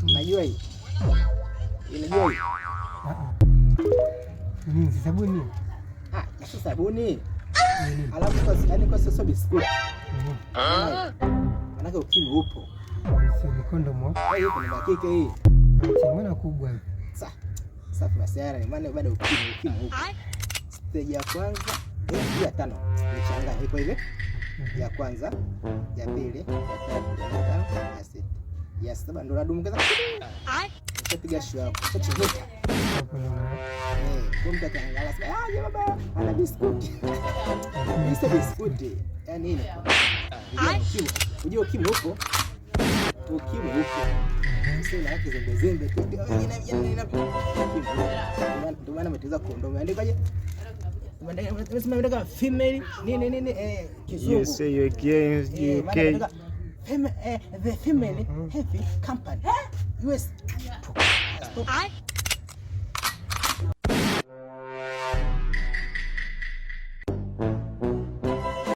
Unajua hii? Unajua hii? Ni sabuni. Si sabuni. Alafu kwa sasa biskuti. Manake ukimwi upo. Si ni kondomu. Hiyo kuna dakika hii. Mbona kubwa? Safi masiara ni maana bado ukimwi upo. Stage ya kwanza, ya 5. Nichanganya ipo hivi. Ya kwanza, ya pili, ya tatu, ya 5, ya 6. Ya 7 ndo nadumbukiza. Piga shwa hapo. Chachivuta. Kumbe kaangalia sasa, baba ana biskuti. Ni biskuti. Yaani nini? Unajua ukimwi upo. Ukimwi upo. Sio na yake zembe tu. Ndio maana umeteza kondomu. Andikaje? Umeandika female nini kizungu. Yes, you against UK. The female heavy company. US.